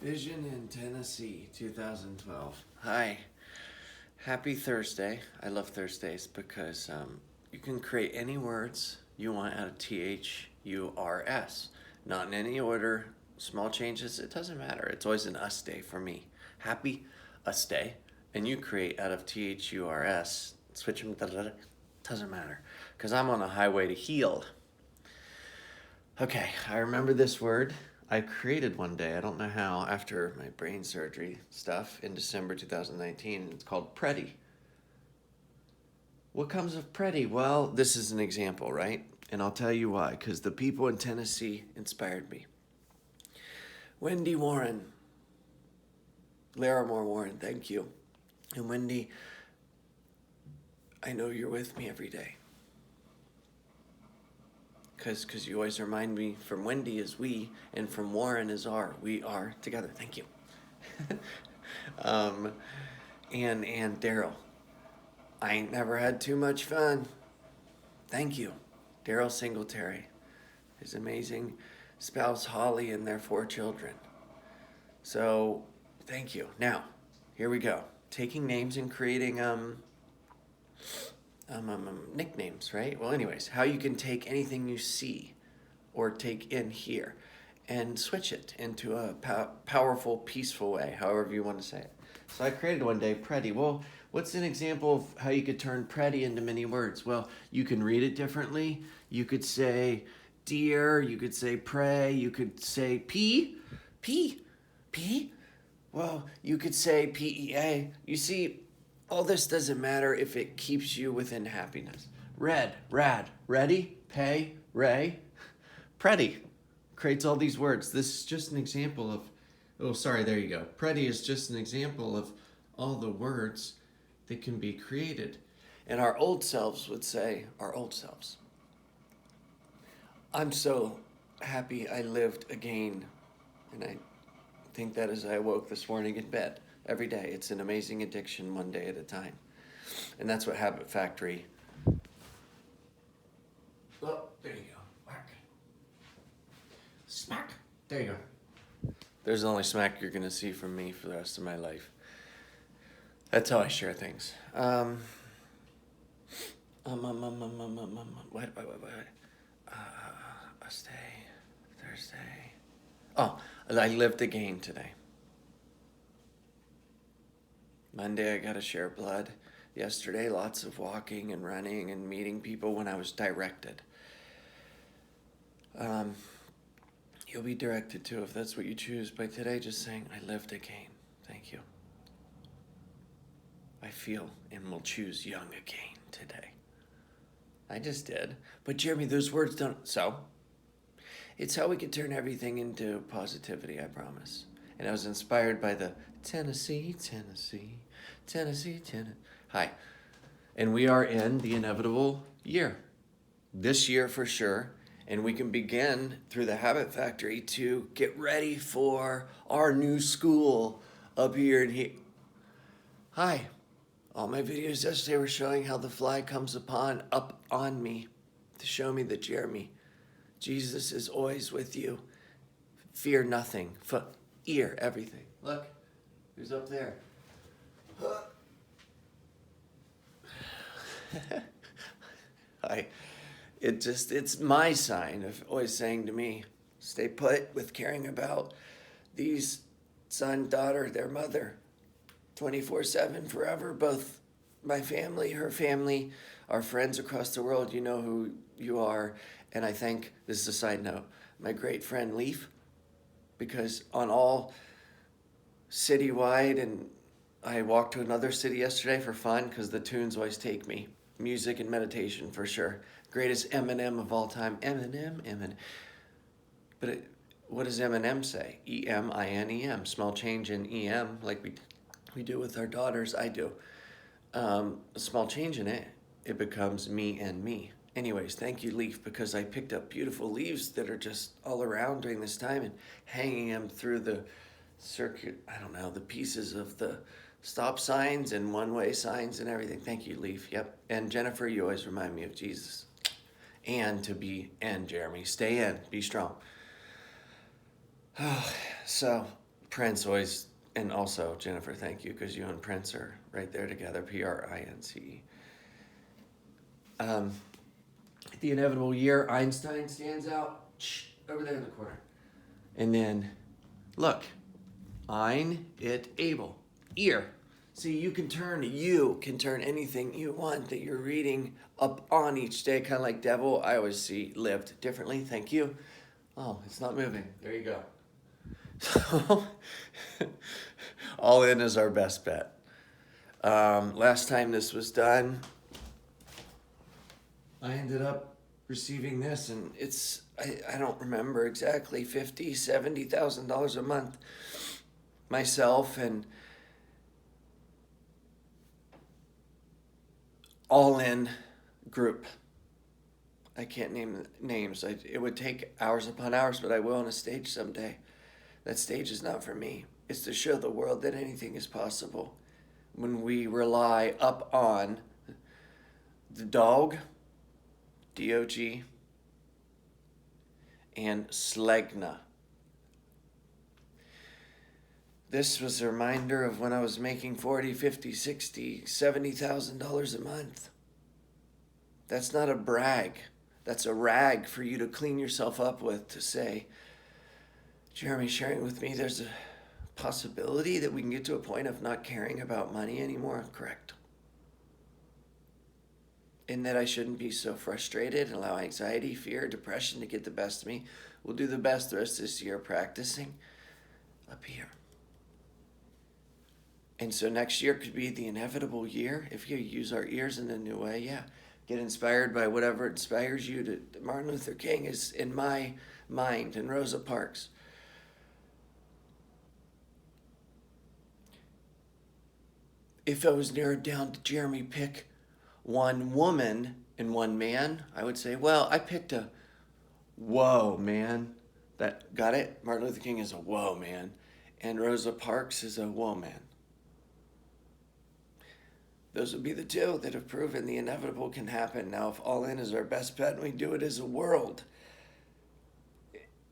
Vision in Tennessee, 2012. Hi, happy Thursday. I love Thursdays because you can create any words you want out of thUrS. Not in any order, small changes, it doesn't matter. It's always an us day for me. Happy us day. And you create out of thUrS, switch them, doesn't matter. Because I'm on a highway to heal. Okay, I remember this word. I created one day, I don't know how, after my brain surgery stuff in December 2019, and it's called Pretty. What comes of Pretty? Well, this is an example, right? And I'll tell you why, because the people in Tennessee inspired me. Wendy Warren, Larimore Warren, thank you. And Wendy, I know you're with me every day. Because you always remind me from Wendy is we, and from Warren is our. We are together. Thank you. um, and Daryl, I ain't never had too much fun. Thank you. Daryl Singletary, his amazing spouse Holly, and their 4 children. So, thank you. Now, here we go. Taking names and creating nicknames, right? Well, anyways, how you can take anything you see or take in here and switch it into a powerful, peaceful way, however you want to say it. So I created one day Pretty. Well, what's an example of how you could turn Pretty into many words? Well, you can read it differently. You could say dear, you could say pray, you could say pee. Well, you could say PEA. You see, all this doesn't matter if it keeps you within happiness. Red, rad, ready, pay, ray, pretty. Creates all these words. This is just an example of, oh, sorry, there you go. Pretty is just an example of all the words that can be created. And our old selves would say, our old selves, I'm so happy I lived again. And I think that as I awoke this morning in bed. Every day. It's an amazing addiction, one day at a time. And that's what Habit Factory. Oh, there you go. Whack. Smack. There you go. There's the only smack you're going to see from me for the rest of my life. That's how I share things. What? Thursday. Oh, I lived again today. Monday, I got to share blood. Yesterday, lots of walking and running and meeting people when I was directed. You'll be directed too if that's what you choose. By today, just saying, I lived again. Thank you. I feel and will choose young again today. I just did. But Jeremy, those words don't. So, it's how we can turn everything into positivity, I promise. And I was inspired by the Tennessee. Hi. And we are in the inevitable year. This year for sure. And we can begin through the Habit Factory to get ready for our new school up here and here. Hi. All my videos yesterday were showing how the fly comes up on me to show me that Jeremy, Jesus is always with you. Fear nothing. Ear, everything. Look, who's up there? It's my sign of always saying to me, stay put with caring about these son, daughter, their mother, 24/7 forever, both my family, her family, our friends across the world, you know who you are. And I thank, this is a side note, my great friend Leaf, because on all citywide, and I walked to another city yesterday for fun because the tunes always take me. Music and meditation for sure. Greatest Eminem of all time. Eminem. But what does Eminem say? E-M-I-N-E-M. Small change in E-M like we do with our daughters. I do. A small change in it, it becomes me and me. Anyways, thank you, Leaf, because I picked up beautiful leaves that are just all around during this time and hanging them through the circuit, I don't know, the pieces of the stop signs and one-way signs and everything. Thank you, Leaf. Yep. And Jennifer, you always remind me of Jesus. And Jeremy, stay in, be strong. So, Prince always, and also Jennifer, thank you, because you and Prince are right there together, Prince. The inevitable year, Einstein stands out over there in the corner. And then, look, Ein, it, able, ear. See, you can turn anything you want that you're reading up on each day, kind of like devil. I always see lived differently. Thank you. Oh, it's not moving. There you go. So, all in is our best bet. Last time this was done, I ended up receiving this, and it's, I don't remember exactly, $50,000, $70,000 a month myself, and all in group. I can't name names. It would take hours upon hours, but I will on a stage someday. That stage is not for me. It's to show the world that anything is possible when we rely up on the dog, D-O-G, and Slegna. This was a reminder of when I was making $40,000, $50,000, $60,000, $70,000 a month. That's not a brag. That's a rag for you to clean yourself up with, to say, Jeremy's sharing with me there's a possibility that we can get to a point of not caring about money anymore. Correct. And that I shouldn't be so frustrated and allow anxiety, fear, depression to get the best of me. We'll do the best the rest of this year practicing up here. And so next year could be the inevitable year if you use our ears in a new way. Yeah, get inspired by whatever inspires you. To Martin Luther King is in my mind, and Rosa Parks. If I was narrowed down to Jeremy, pick one woman and one man, I would say, well, I picked a whoa man. That got it? Martin Luther King is a whoa man, and Rosa Parks is a whoa man. Those would be the two that have proven the inevitable can happen. Now, if all in is our best bet and we do it as a world,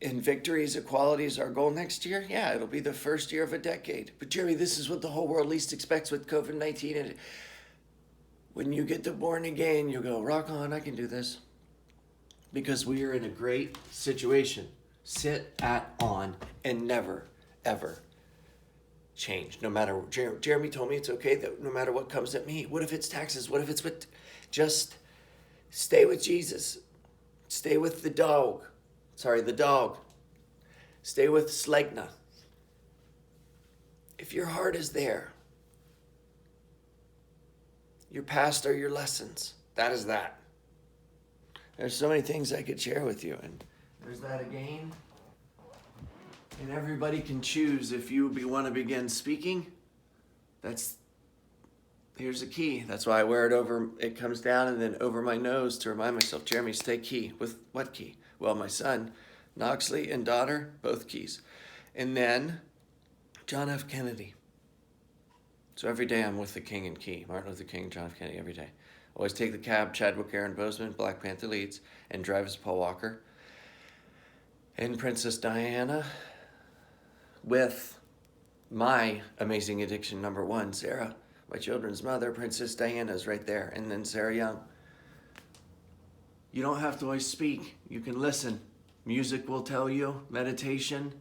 and victory is equality is our goal next year, yeah, it'll be the first year of a decade. But Jeremy, this is what the whole world least expects with COVID-19. And when you get to born again, you'll go, rock on, I can do this. Because we are in a great situation. Sit on and never, ever change. No matter, Jeremy told me it's okay that no matter what comes at me. What if it's taxes? What if it's with, just stay with Jesus. Stay with the dog. Stay with Slegna. If your heart is there, your past are your lessons. That is that. There's so many things I could share with you. And there's that again. And everybody can choose if you want to begin speaking. Here's the key. That's why I wear it over. It comes down and then over my nose to remind myself, Jeremy, stay key. With what key? Well, my son, Knoxley, and daughter, both keys. And then John F. Kennedy. So every day I'm with the King and Key. Martin Luther King, John F. Kennedy, every day. Always take the cab, Chadwick Aaron Boseman, Black Panther leads, and drive as Paul Walker. And Princess Diana with my amazing addiction number one, Sarah, my children's mother. Princess Diana is right there. And then Sarah Young. You don't have to always speak. You can listen. Music will tell you, meditation,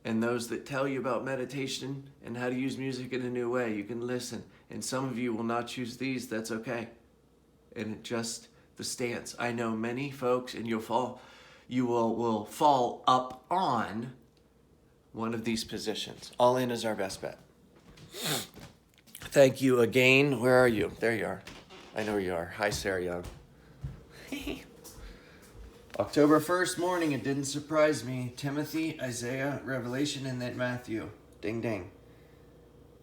and those that tell you about meditation and how to use music in a new way, you can listen. And some of you will not choose these, that's okay. And it just the stance. I know many folks, and you will fall up on one of these positions. All in is our best bet. Thank you again. Where are you? There you are. I know where you are. Hi, Sarah Young. October 1st morning, it didn't surprise me. Timothy, Isaiah, Revelation, and then Matthew. Ding, ding.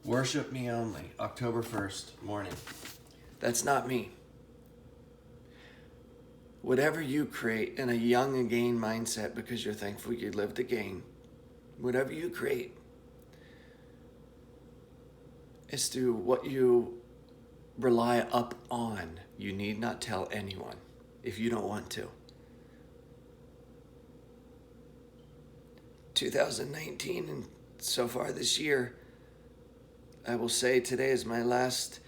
Worship me only. October 1st morning. That's not me. Whatever you create in a young again mindset, because you're thankful you lived again, whatever you create is to what you rely up on. You need not tell anyone if you don't want to. 2019 and so far this year, I will say today is my last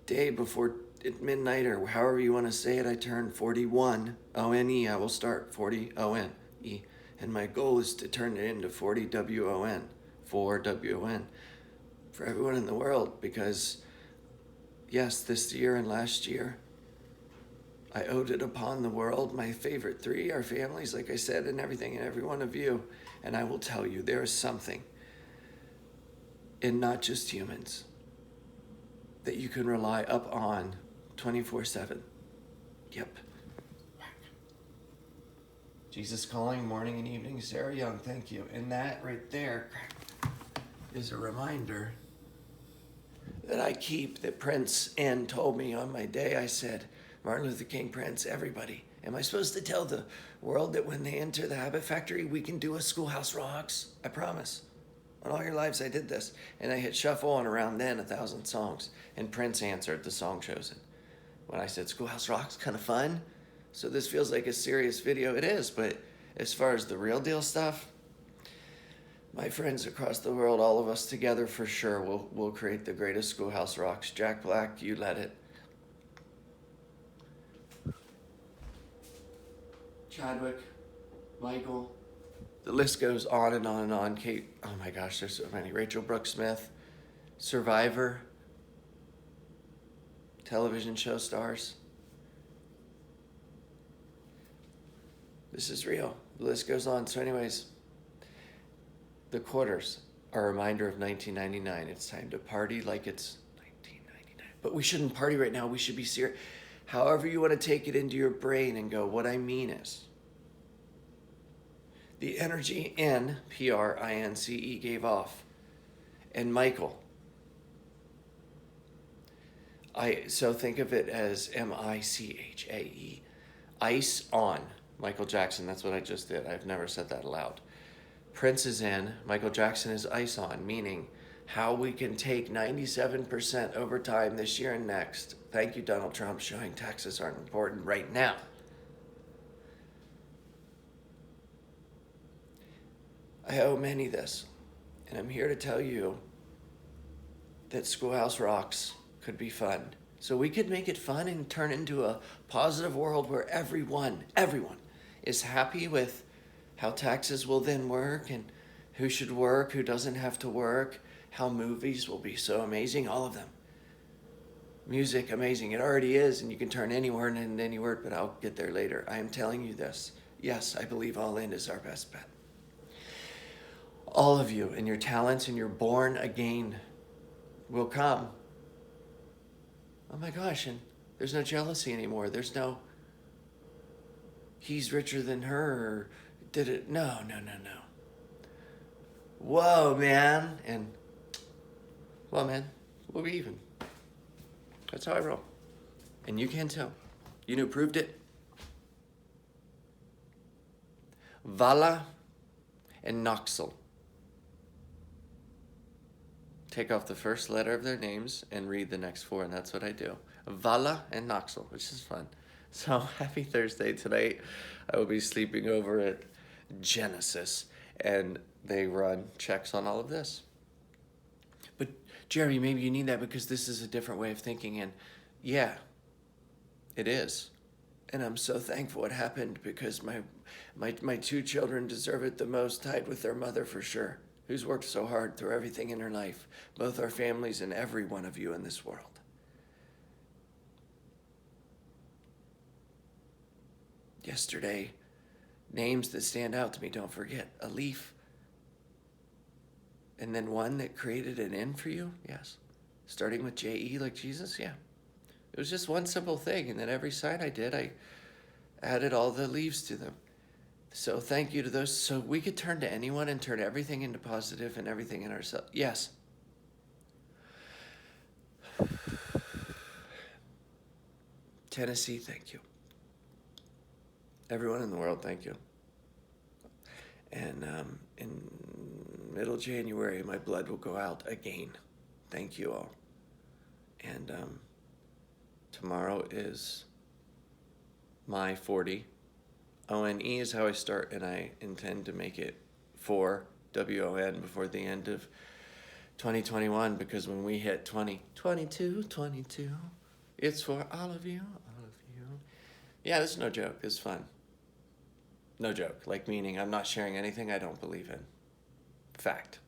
day before at midnight, or however you want to say it. I turn 41, O-N-E. I will start 40, O-N-E. And my goal is to turn it into 40, W-O-N, 4 W-O-N, for everyone in the world. Because, yes, this year and last year, I owed it upon the world. My favorite three are families, like I said, and everything, and every one of you. And I will tell you, there is something in not just humans that you can rely up on 24/7. Yep. Jesus calling, morning and evening, Sarah Young, thank you. And that right there is a reminder that I keep, that Prince N told me on my day. I said, Martin Luther King, Prince, everybody, am I supposed to tell the world that when they enter the Habit Factory, we can do a Schoolhouse Rocks? I promise. On all your lives, I did this. And I hit shuffle, and around then, 1,000 songs. And Prince answered the song chosen. When I said Schoolhouse Rocks, kind of fun. So this feels like a serious video. It is, but as far as the real deal stuff, my friends across the world, all of us together for sure, will create the greatest Schoolhouse Rocks. Jack Black, you let it. Chadwick, Michael, the list goes on and on and on. Kate, oh my gosh, there's so many. Rachel Brooks Smith, Survivor, television show stars. This is real. The list goes on. So anyways, the quarters are a reminder of 1999. It's time to party like it's 1999. But we shouldn't party right now. We should be serious. However you want to take it into your brain and go, what I mean is, the energy in P-R-I-N-C-E gave off. And Michael, so think of it as M-I-C-H-A-E. Ice on. Michael Jackson, that's what I just did. I've never said that aloud. Prince is in, Michael Jackson is ice on, meaning how we can take 97% over time this year and next. Thank you, Donald Trump, showing taxes aren't important right now. I owe many this, and I'm here to tell you that Schoolhouse Rocks could be fun. So we could make it fun and turn into a positive world where everyone is happy with how taxes will then work, and who should work, who doesn't have to work, how movies will be so amazing, all of them. Music, amazing. It already is, and you can turn any word into any word, but I'll get there later. I am telling you this. Yes, I believe all in is our best bet. All of you and your talents and your born again will come. Oh my gosh, and there's no jealousy anymore. There's no, he's richer than her, or did it? No. Whoa, man. And, well, man, we'll be even. That's how I roll. And you can too. You know, proved it. Vala and Noxel. Take off the first letter of their names and read the next four, and that's what I do. Vala and Noxel, which is fun. So happy Thursday. Tonight I will be sleeping over at Genesis, and they run checks on all of this. But Jeremy, maybe you need that because this is a different way of thinking, and yeah, it is. And I'm so thankful it happened because my two children deserve it the most, tied with their mother for sure, who's worked so hard through everything in her life, both our families and every one of you in this world. Yesterday, names that stand out to me, don't forget, a leaf. And then one that created an N for you, yes. Starting with J-E like Jesus, yeah. It was just one simple thing, and then every sign I did, I added all the leaves to them. So thank you to those. So we could turn to anyone and turn everything into positive and everything in ourselves. Yes. Tennessee, thank you. Everyone in the world, thank you. And in middle January, my blood will go out again. Thank you all. And tomorrow is my 40. O-N-E is how I start, and I intend to make it 4 WON, before the end of 2021, because when we hit 2022, it's for all of you, all of you. Yeah, this is no joke. It's fun. No joke. Like, meaning I'm not sharing anything I don't believe in. Fact.